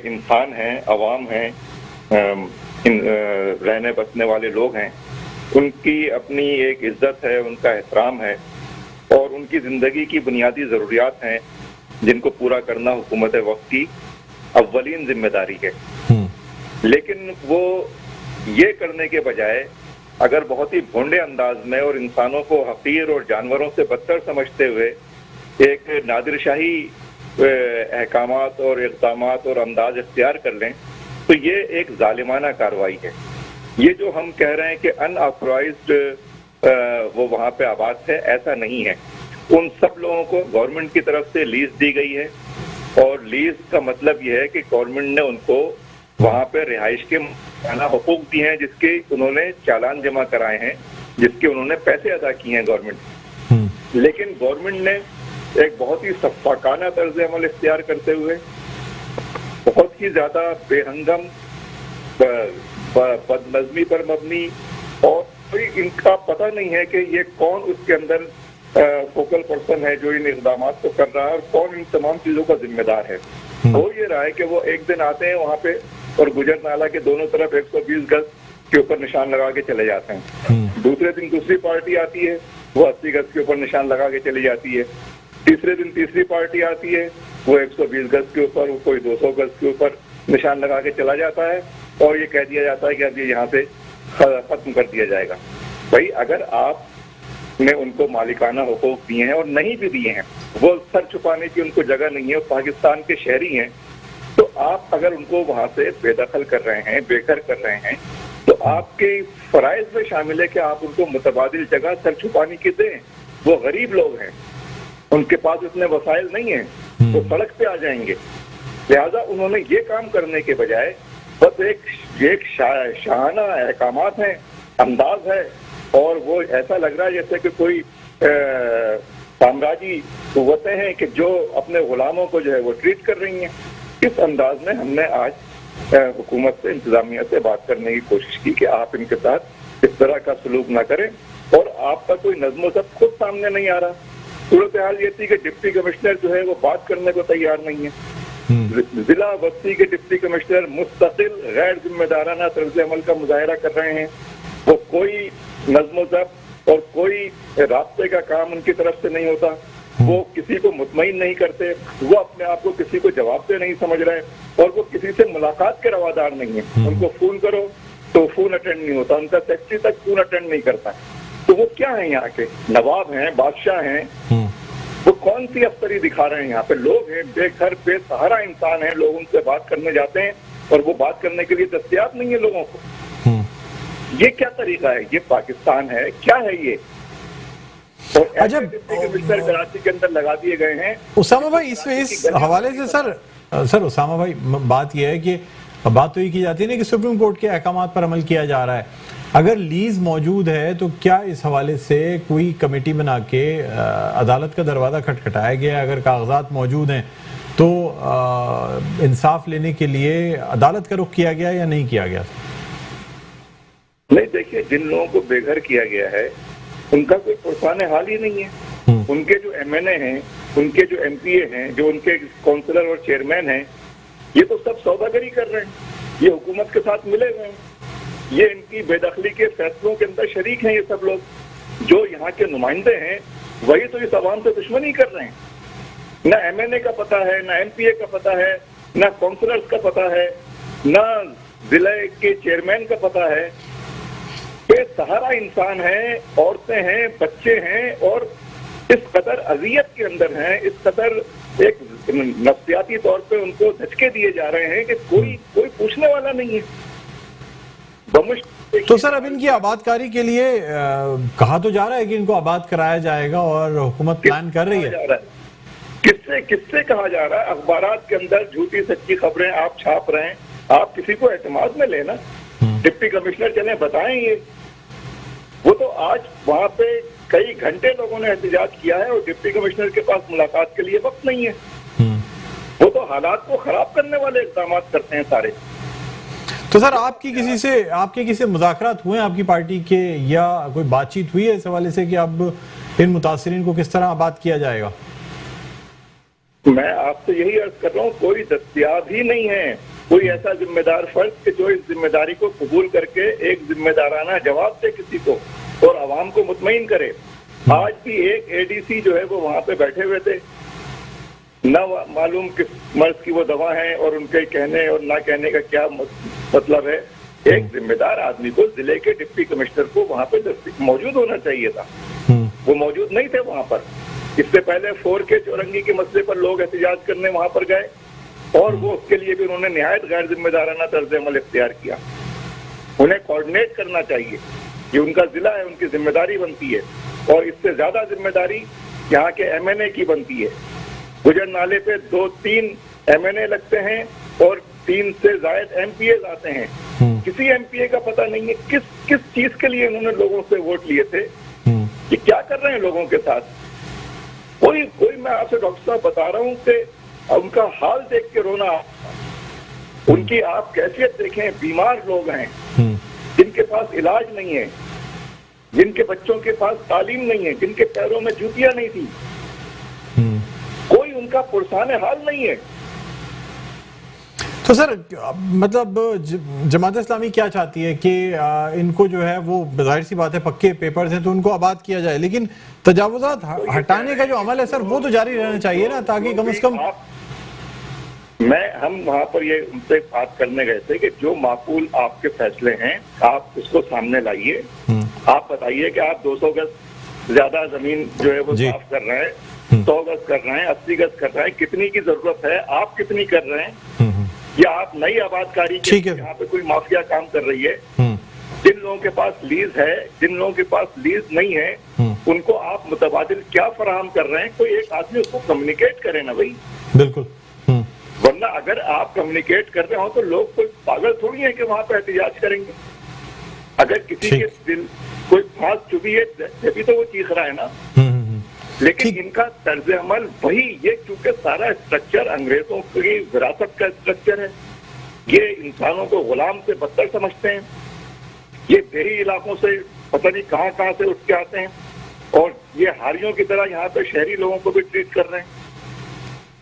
इंसान हैं, अवाम हैं, रहने बसने वाले लोग हैं, उनकी अपनी एक इज्जत है, उनका एहतराम है और उनकी ज़िंदगी की बुनियादी ज़रूरियात हैं जिनको पूरा करना हुकूमत वक्त की अव्वलीन जिम्मेदारी है। लेकिन वो ये करने के बजाय अगर बहुत ही भोंडे अंदाज में और इंसानों को हकीर और जानवरों से बदतर समझते हुए एक नादिरशाही अहकामात और इक़दामात और अंदाज इख्तियार कर लें तो ये एक जालिमाना कार्रवाई है। ये जो हम कह रहे हैं कि अनऑथराइज्ड वो वहाँ पे आबाद है, ऐसा नहीं है। उन सब लोगों को गवर्नमेंट की तरफ से लीज दी गई है और लीज का मतलब यह है कि गवर्नमेंट ने उनको वहाँ पे रिहाइश के हुकूक दिए हैं, जिसके उन्होंने चालान जमा कराए हैं, जिसके उन्होंने पैसे अदा किए हैं गवर्नमेंट। लेकिन गवर्नमेंट ने एक बहुत ही सफाकाना तर्ज अमल इख्तियार करते हुए बहुत ही ज्यादा बेहंगम बदनज़मी पर मबनी और कोई इनका पता नहीं है कि ये कौन उसके अंदर फोकल पर्सन है जो इन इक़दामात को कर रहा है और कौन इन तमाम चीजों का जिम्मेदार है। हो ये रहा है कि वो एक दिन आते हैं वहाँ पे और गुजर नाला के दोनों तरफ 120 गज के ऊपर निशान लगा के चले जाते हैं। दूसरे दिन दूसरी पार्टी आती है, वो 80 गज के ऊपर निशान लगा के चली जाती है। तीसरे दिन तीसरी पार्टी आती है, वो 120 गज के ऊपर, वो कोई 200 गज के ऊपर निशान लगा के चला जाता है और ये कह दिया जाता है कि अब ये यहाँ से खत्म कर दिया जाएगा। भाई, अगर आप ने उनको मालिकाना हुकूक दिए हैं और नहीं भी दिए हैं, वो सर छुपाने की उनको जगह नहीं है, पाकिस्तान के शहरी हैं, तो आप अगर उनको वहां से बेदखल कर रहे हैं, बेघर कर रहे हैं, तो आपके फराइज में शामिल है कि आप उनको मुतबादिल जगह सर छुपाने की दें। वो गरीब लोग हैं, उनके पास इतने वसाइल नहीं है, वो सड़क पे आ जाएंगे। लिहाजा उन्होंने ये काम करने के बजाय बस एक शाहाना अहकामात है, अंदाज है और वो ऐसा लग रहा है जैसे कि कोई साम्राज्य कुव्वतें हैं कि जो अपने गुलामों को जो है वो ट्रीट कर रही हैं। इस अंदाज में हमने आज हुकूमत से, इंतजामिया से बात करने की कोशिश की कि आप इनके साथ इस तरह का सलूक ना करें और आपका कोई नज़्म सब खुद सामने नहीं आ रहा। सूरत हाल ये थी कि डिप्टी कमिश्नर जो है वो बात करने को तैयार नहीं है। जिला बस्ती के डिप्टी कमिश्नर मुस्तकिल गैर जिम्मेदाराना तर्ज अमल का मुजाहरा कर रहे हैं। वो कोई नज़्म ज़ब्त और कोई रास्ते का काम उनकी तरफ से नहीं होता। वो किसी को मुतमईन नहीं करते, वो अपने आप को किसी को जवाब से नहीं समझ रहे और वो किसी से मुलाकात के रवादार नहीं है। उनको फोन करो तो फोन अटेंड नहीं होता, उनका सेक्रेटरी तक फोन अटेंड नहीं करता। तो वो क्या है, यहाँ के नवाब हैं, बादशाह हैं, वो कौन सी अफसरी दिखा रहे हैं? यहाँ पे लोग हैं, बेघर बेसहारा इंसान हैं, लोग उनसे बात करने जाते हैं और वो बात करने के लिए दस्तयाब नहीं है लोगों को। ये क्या तरीका है? ये पाकिस्तान है क्या है ये? और ऐसे डिप्टी कमिश्नर कराची के अंदर लगा दिए गए हैं। उसामा भाई, इस हवाले से सर उसामा भाई, बात यह है कि बात तो ये की जाती है ना कि सुप्रीम कोर्ट के अहकामात पर अमल किया जा रहा है। अगर लीज मौजूद है तो क्या इस हवाले से कोई कमेटी बना के अदालत का दरवाज़ा खटखटाया गया? अगर कागजात मौजूद हैं तो इंसाफ लेने के लिए अदालत का रुख किया गया या नहीं किया गया? नहीं, देखिए, जिन लोगों को बेघर किया गया है उनका कोई पुरसाने हाल ही नहीं है। उनके जो MNA हैं उनके जो एमपीए हैं, जो उनके काउंसलर और चेयरमैन हैं, ये तो सब सौदागरी कर रहे हैं, ये हुकूमत के साथ मिले हुए हैं, ये इनकी बेदखली के फैसलों के अंदर शरीक हैं। ये सब लोग जो यहाँ के नुमाइंदे हैं वही तो इस आवाम से दुश्मनी कर रहे हैं। ना एमएनए का पता है, ना एमपीए का पता है, ना काउंसलर्स का पता है, ना जिले के चेयरमैन का पता है। बेसहारा इंसान है, औरतें हैं, बच्चे हैं, और इस कदर अजियत के अंदर हैं, इस कदर एक नफ्सियाती तौर पे उनको झटके दिए जा रहे हैं कि कोई पूछने वाला नहीं है। तो सर अब इनकी आबादकारी के लिए कहा तो जा रहा है कि इनको आबाद कराया जाएगा और हुकूमत प्लान कर रही है। किससे कहा जा रहा है? अखबारात के अंदर झूठी सच्ची खबरें आप छाप रहे हैं, आप किसी को एतमाद में लेना। डिप्टी कमिश्नर चले बताएं ये। वो तो आज वहां पे कई घंटे लोगों ने एहतजाज किया है और डिप्टी कमिश्नर के पास मुलाकात के लिए वक्त नहीं है। वो तो हालात को खराब करने वाले इक़दाम करते हैं सारे। तो सर आपके किसी से मुज़ाकरात हुए हैं आपकी पार्टी के, या कोई बातचीत हुई है इस हवाले से कि अब इन मुतासिरीन को किस तरह आबाद किया जाएगा? मैं आपसे यही अर्ज कर रहा हूँ, कोई दस्तयाब ही नहीं है कोई ऐसा जिम्मेदार फर्द कि जो इस जिम्मेदारी को कबूल करके एक जिम्मेदाराना जवाब दे किसी को और आवाम को मुतमईन करे। आज भी एक एडीसी जो है वो वहां पे बैठे हुए थे, न मालूम किस मर्ज की वो दवा है और उनके कहने और ना कहने का क्या मतलब है। एक जिम्मेदार आदमी को, जिले के डिप्टी कमिश्नर को वहां पे मौजूद होना चाहिए था, वो मौजूद नहीं थे वहां पर। इससे पहले 4K चौरंगी के मसले पर लोग एहतजाज करने वहां पर गए और वो उसके लिए भी उन्होंने निहायत गैर जिम्मेदाराना तर्ज अमल इख्तियार किया। उन्हें कोऑर्डिनेट करना चाहिए, ये उनका जिला है, उनकी जिम्मेदारी बनती है। और इससे ज्यादा जिम्मेदारी यहाँ के एमएनए की बनती है। गुजर नाले पे 2-3 एमएनए लगते हैं और 3 से ज्यादा एमपीए आते हैं। किसी एमपीए का पता नहीं है किस चीज के लिए उन्होंने लोगों से वोट लिए थे, कि क्या कर रहे हैं लोगों के साथ। कोई मैं आपसे डॉक्टर साहब बता रहा हूँ कि उनका हाल देख के रोना, उनकी आप कैफियत देखें। बीमार लोग हैं जिनके पास इलाज नहीं है, जिनके बच्चों के पास तालीम नहीं है, जिनके पैरों में जूतियां नहीं थी, कोई उनका पुरसाने हाल नहीं है। तो सर मतलब जमात इस्लामी क्या चाहती है कि इनको जो है वो जाहिर सी बात है पक्के पेपर्स हैं तो उनको आबाद किया जाए, लेकिन तजावुजात हटाने का जो अमल है सर वो तो जारी रहना चाहिए ना, ताकि कम से कम। हम वहां पर ये उनसे बात करने गए थे कि जो माकूल आपके फैसले हैं आप उसको सामने लाइए। आप बताइए कि आप 200 गज ज्यादा जमीन जो है वो साफ कर रहे हैं, 100 गज कर रहे हैं, 80 गज कर रहे हैं, कितनी की जरूरत है, आप कितनी कर रहे हैं, या आप नई आबादकारी के यहाँ पे कोई माफिया काम कर रही है। जिन लोगों के पास लीज है, जिन लोगों के पास लीज नहीं है, उनको आप मुतबादिल क्या फराहम कर रहे हैं। कोई एक आदमी उसको कम्युनिकेट करे ना भाई। बिल्कुल। वरना अगर आप कम्युनिकेट कर रहे हो तो लोग कोई पागल थोड़ी है कि वहां पर एहतजाज करेंगे। अगर किसी के दिल कोई फांस चुभी है तभी तो वो चीख रहा है ना। लेकिन इनका तर्ज अमल वही, ये चूंकि सारा स्ट्रक्चर अंग्रेजों की विरासत का स्ट्रक्चर है, ये इंसानों को गुलाम से बदतर समझते हैं। ये देही इलाकों से पता नहीं कहां से उठ के आते हैं और ये हारियों की तरह यहाँ पे शहरी लोगों को भी ट्रीट कर रहे हैं।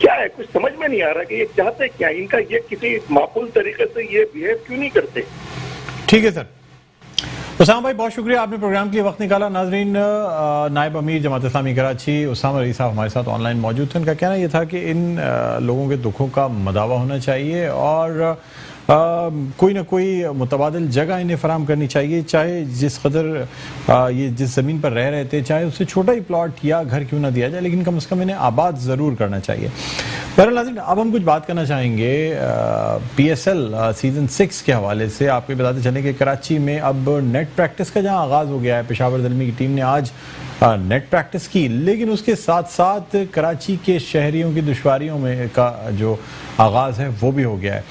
क्या है, कुछ समझ में नहीं आ रहा कि ये चाहते क्या, इनका ये किसी माकूल तरीके से ये बिहेव क्यों नहीं करते। ठीक है सर। उसामा भाई बहुत शुक्रिया, आपने प्रोग्राम के लिए वक्त निकाला। नाजरीन, नायब अमीर जमात इस्लामी कराची उसामा रईस साहब हमारे साथ ऑनलाइन मौजूद थे। उनका कहना यह था कि इन लोगों के दुखों का मदावा होना चाहिए और कोई ना कोई मुतबादिल जगह इन्हें फराम करनी चाहिए, चाहे जिस कदर ये जिस ज़मीन पर रह रहे थे चाहे उससे छोटा ही प्लॉट या घर क्यों ना दिया जाए, लेकिन कम से कम इन्हें आबाद ज़रूर करना चाहिए। बहरहाल नाज़रीन, अब हम कुछ बात करना चाहेंगे PSL सीज़न 6 के हवाले से। आपको बताते चलें कि कराची में अब नेट प्रैक्टिस का जहां आगाज़ हो गया है, पेशावर दलमी की टीम ने आज नेट प्रैक्टिस की, लेकिन उसके साथ साथ कराची के शहरियों की दुश्वारियों में का जो आगाज़ है वो भी हो गया है।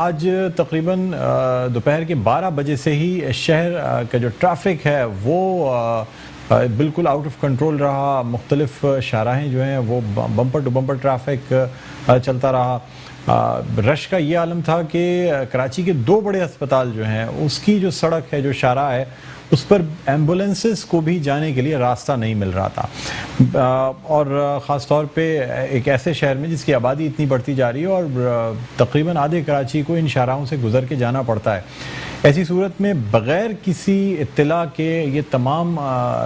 आज तकरीबन दोपहर के 12 बजे से ही शहर का जो ट्रैफिक है वो बिल्कुल आउट ऑफ कंट्रोल रहा। मुख्तलिफ शाहराहें जो हैं वो बम्पर टू बम्पर ट्रैफिक चलता रहा। रश का ये आलम था कि कराची के 2 बड़े अस्पताल जो हैं उसकी जो सड़क है, जो शाहराह है, उस पर एम्बुलेंसेस को भी जाने के लिए रास्ता नहीं मिल रहा था। और ख़ास तौर पे एक ऐसे शहर में जिसकी आबादी इतनी बढ़ती जा रही है और तकरीबन आधे कराची को इन शाहराहों से गुजर के जाना पड़ता है। ऐसी सूरत में बग़ैर किसी इत्तला के ये तमाम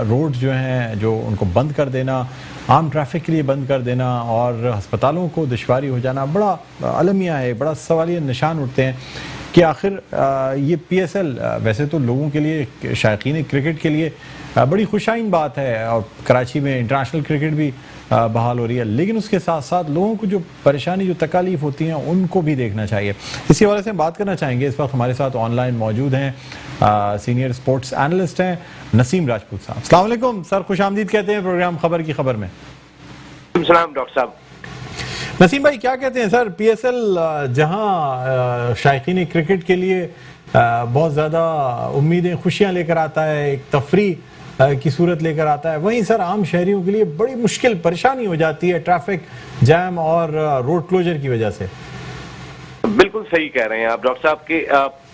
रोड जो हैं जो उनको बंद कर देना, आम ट्रैफिक के लिए बंद कर देना और अस्पतालों को दुश्वारी हो जाना बड़ा अलमिया है, बड़ा सवालिया निशान उठते हैं कि आखिर ये PSL वैसे तो लोगों के लिए, शायकीन क्रिकेट के लिए बड़ी खुशाइन बात है और कराची में इंटरनेशनल क्रिकेट भी बहाल हो रही है, लेकिन उसके साथ साथ लोगों को जो परेशानी, जो तकालीफ होती हैं उनको भी देखना चाहिए। इसी हवाले से हम बात करना चाहेंगे। इस वक्त हमारे साथ ऑनलाइन मौजूद हैं सीनियर स्पोर्ट्स एनालिस्ट हैं नसीम राजपूत साहब। अस्सलाम वालेकुम सर, खुशामदीद कहते हैं प्रोग्राम खबर की खबर में। सलाम डॉक्टर साहब। नसीम भाई क्या कहते हैं सर, PSL जहां शायकीन क्रिकेट के लिए बहुत ज़्यादा उम्मीदें, खुशियां लेकर आता है, एक तफरी की सूरत लेकर आता है, वहीं सर आम शहरियों के लिए बड़ी मुश्किल परेशानी हो जाती है ट्रैफिक जैम और रोड क्लोजर की वजह से। बिल्कुल सही कह रहे हैं आप डॉक्टर साहब के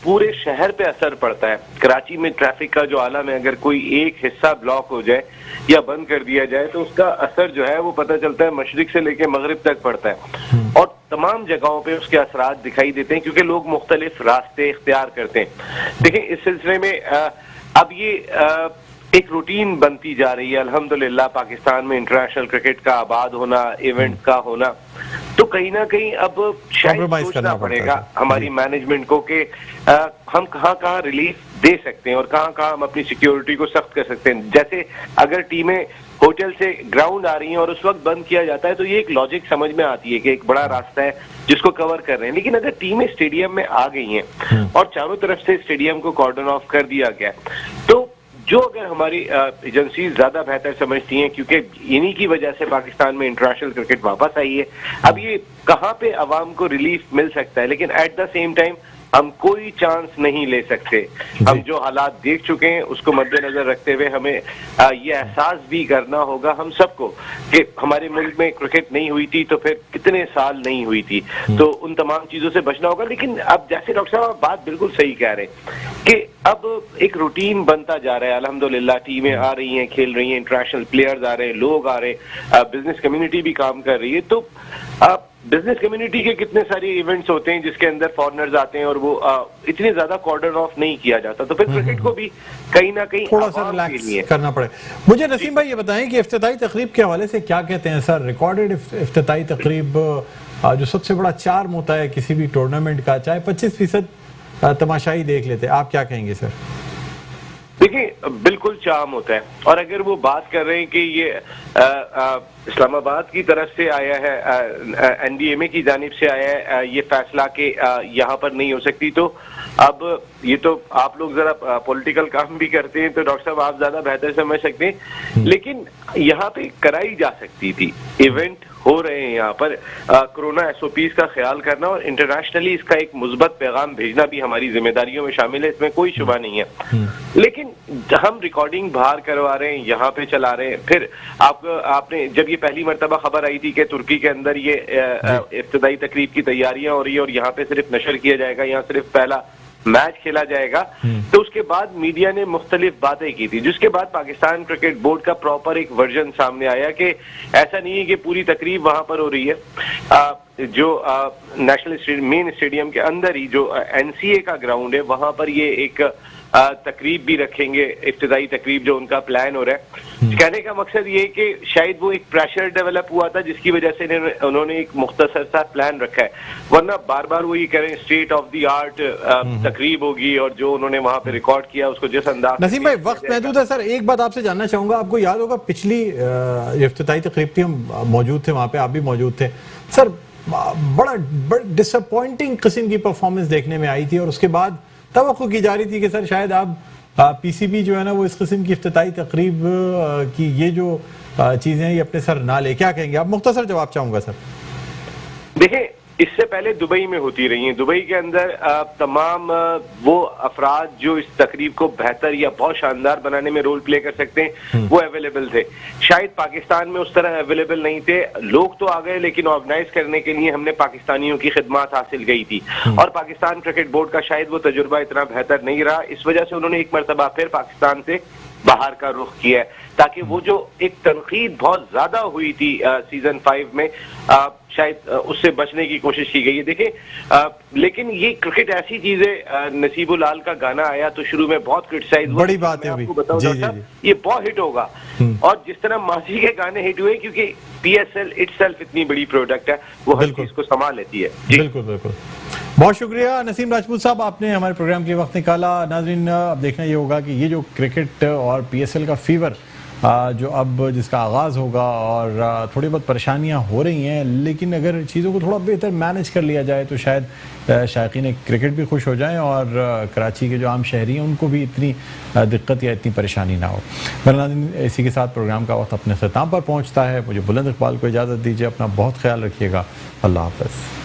पूरे शहर पे असर पड़ता है। कराची में ट्रैफिक का जो आलम है, अगर कोई एक हिस्सा ब्लॉक हो जाए या बंद कर दिया जाए तो उसका असर जो है वो पता चलता है मशरिक से लेकर मगरिब तक पड़ता है और तमाम जगहों पे उसके असरात दिखाई देते हैं क्योंकि लोग मुख्तलिफ रास्ते इख्तियार करते हैं। देखिए इस सिलसिले में अब ये एक रूटीन बनती जा रही है अल्हम्दुलिल्लाह। पाकिस्तान में इंटरनेशनल क्रिकेट का आबाद होना, इवेंट का होना, तो कहीं ना कहीं अब शायद सोचना पड़ेगा हमारी मैनेजमेंट को कि हम कहाँ रिलीफ दे सकते हैं और कहाँ हम अपनी सिक्योरिटी को सख्त कर सकते हैं। जैसे अगर टीमें होटल से ग्राउंड आ रही हैं और उस वक्त बंद किया जाता है तो ये एक लॉजिक समझ में आती है कि एक बड़ा रास्ता है जिसको कवर कर रहे हैं, लेकिन अगर टीमें स्टेडियम में आ गई हैं और चारों तरफ से स्टेडियम को कॉर्डन ऑफ कर दिया गया तो जो अगर हमारी एजेंसी ज्यादा बेहतर समझती हैं, क्योंकि इन्हीं की वजह से पाकिस्तान में इंटरनेशनल क्रिकेट वापस आई है, अब ये कहाँ पे अवाम को रिलीफ मिल सकता है, लेकिन एट द सेम टाइम हम कोई चांस नहीं ले सकते। हम जो हालात देख चुके हैं उसको मद्देनजर रखते हुए हमें ये एहसास भी करना होगा हम सबको कि हमारे मुल्क में क्रिकेट नहीं हुई थी तो फिर कितने साल नहीं हुई थी, तो उन तमाम चीजों से बचना होगा। लेकिन अब जैसे डॉक्टर साहब बात बिल्कुल सही कह रहे हैं कि अब एक रूटीन बनता जा रहा है। अल्हम्दुलिल्लाह टीमें आ रही हैं, खेल रही हैं, इंटरनेशनल प्लेयर्स आ रहे हैं, लोग आ रहे हैं, बिजनेस कम्युनिटी भी काम कर रही है। तो बिजनेस कम्युनिटी के कितने सारे इवेंट्स होते हैं जिसके अंदर फॉरेनर्स आते हैं और वो इतने ज्यादा कॉर्डन ऑफ नहीं किया जाता, तो फिर क्रिकेट को भी कहीं ना कहीं थोड़ा सा रिलैक्स करना पड़े। मुझे नसीम भाई ये बताएं कि इफ्तिताई तकरीब के हवाले से क्या कहते हैं सर। रिकॉर्डेड इफ्तिताई तकरीब जो सबसे बड़ा चार्म होता है किसी भी टूर्नामेंट का, चाहे 25% तमाशाई देख लेते, आप क्या कहेंगे सर? देखिए बिल्कुल चार्म होता है, और अगर वो बात कर रहे हैं कि ये इस्लामाबाद की तरफ से आया है, NDMA की जानिब से आया है ये फैसला कि यहाँ पर नहीं हो सकती, तो अब ये तो आप लोग जरा पॉलिटिकल काम भी करते हैं तो डॉक्टर साहब आप ज्यादा बेहतर समझ सकते हैं, लेकिन यहाँ पे कराई जा सकती थी। इवेंट हो रहे हैं यहाँ पर, कोरोना SOPs का ख्याल करना और इंटरनेशनली इसका एक मुस्बत पैगाम भेजना भी हमारी जिम्मेदारियों में शामिल है, इसमें कोई शुबा नहीं है। लेकिन हम रिकॉर्डिंग बाहर करवा रहे हैं, यहाँ पे चला रहे हैं, फिर आपने जब ये पहली मरतबा खबर आई थी कि तुर्की के अंदर ये इब्तिदाई तकरीब की तैयारियां हो रही है और यहाँ पे सिर्फ नशर किया जाएगा, यहाँ सिर्फ पहला मैच खेला जाएगा, तो उसके बाद मीडिया ने मुख्तलिफ बातें की थी, जिसके बाद पाकिस्तान क्रिकेट बोर्ड का प्रॉपर एक वर्जन सामने आया कि ऐसा नहीं है कि पूरी तकरीब वहां पर हो रही है। जो नेशनल मेन स्टेडियम के अंदर ही जो NCA का ग्राउंड है वहां पर ये एक तकरीब भी रखेंगे, इब्तिदाई तकरीब जो उनका प्लान हो रहा है। कहने का मकसद ये कि शायद वो एक प्रेशर डेवलप हुआ था जिसकी वजह से उन्होंने एक मुख्तसर सा प्लान रखा है, वरना बार बार वो ये कह रहे हैं स्टेट ऑफ द आर्ट तकरीब होगी और जो उन्होंने वहां पे रिकॉर्ड किया उसको जिस अंदाज। नसीम भाई वक्त महदूद है सर, एक बात आपसे जानना चाहूंगा, आपको याद होगा पिछली इफ्तिताई तकरीब थी, हम मौजूद थे वहां पे, आप भी मौजूद थे सर, बड़ा डिसअपॉइंटिंग किस्म की परफॉर्मेंस देखने में आई थी और उसके बाद तवक्को की जा रही थी कि सर शायद आप PCB जो है ना वो इस किस्म की इफ्तिताई तकरीब की ये जो चीजें ये अपने सर ना ले। क्या कहेंगे आप? मुख्तसर जवाब चाहूंगा सर। देखिए इससे पहले दुबई में होती रही हैं। दुबई के अंदर तमाम वो अफराद जो इस तकरीब को बेहतर या बहुत शानदार बनाने में रोल प्ले कर सकते हैं वो अवेलेबल थे। शायद पाकिस्तान में उस तरह अवेलेबल नहीं थे। लोग तो आ गए लेकिन ऑर्गेनाइज करने के लिए हमने पाकिस्तानियों की खिदमत हासिल गई थी और पाकिस्तान क्रिकेट बोर्ड का शायद वो तजुर्बा इतना बेहतर नहीं रहा। इस वजह से उन्होंने एक मरतबा फिर पाकिस्तान से बाहर का रुख किया है ताकि वो जो एक तनकीद बहुत ज्यादा हुई थी सीजन 5 में शायद उससे बचने की कोशिश की गई है। देखिए लेकिन ये क्रिकेट ऐसी चीज है, नसीबुल लाल का गाना आया तो शुरू में बहुत क्रिटिसाइज हुआ। बड़ी बात है, आपको बताऊं ये बहुत हिट होगा और जिस तरह माजी के गाने हिट हुए क्योंकि PSL इटसेल्फ इतनी बड़ी प्रोडक्ट है, वो हर चीज को संभाल लेती है। बिल्कुल बिल्कुल, बहुत शुक्रिया नसीम राजपूत साहब, आपने हमारे प्रोग्राम के वक्त निकाला। नाजरीन अब देखना ये होगा कि ये जो क्रिकेट और PSL का फीवर जो अब जिसका आगाज़ होगा और थोड़ी बहुत परेशानियां हो रही हैं, लेकिन अगर चीज़ों को थोड़ा बेहतर मैनेज कर लिया जाए तो शायद शायकीन क्रिकेट भी खुश हो जाएं और कराची के जो आम शहरी हैं उनको भी इतनी दिक्कत या इतनी परेशानी ना हो। नाज़रीन इसी के साथ प्रोग्राम का वक्त अपने ख़िताम पर पहुँचता है। मुझे बुलंद इकबाल को इजाज़त दीजिए, अपना बहुत ख्याल रखिएगा। अल्लाह हाफ़िज़।